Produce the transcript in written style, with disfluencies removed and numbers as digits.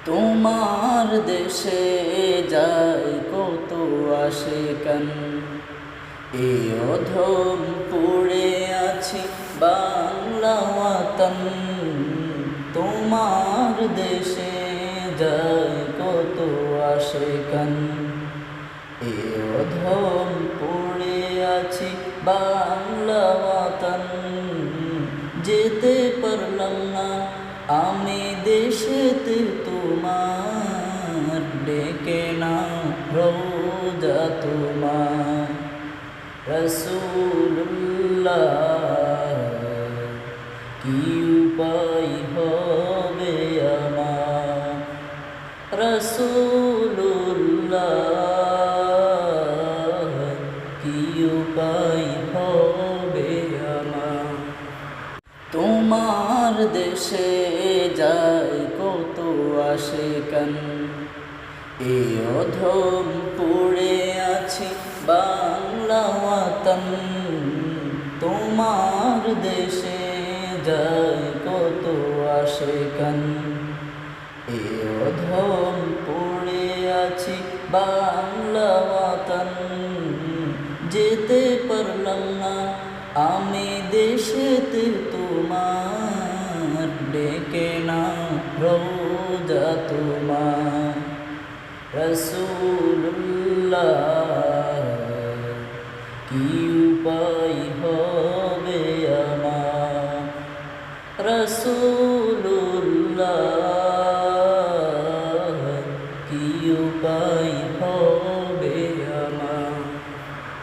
তোমার দেশে যায় কত আশিকান, এ অধম পড়ে আছি বাংলা ওয়াতন। তোমার দেশে যায় কত আশিকান, এ অধম পড়ে আছি বাংলা ওয়াতন। যেতে পারলাম না আমি দেশেতে তোমার, ডেকে না রোজা তোমার। রাসূলুল্লাহ কি উপায় হবে আমার, রাসূলুল্লাহ কি উপায় হবে আমার। তোমার দেশে যায় কত আশিকান, এ অধম পড়ে আছি বাংলা ওয়াতন। তোমার দেশে যায় কত আশিকান, এ অধম পড়ে আছি বাংলা ওয়াতন। যেতে পারলাম না আমি দেশেতে তোমার, ডেকে না রোজা তোমার। রাসূলুল্লাহ কি উপায় হবে আমার, রাসূল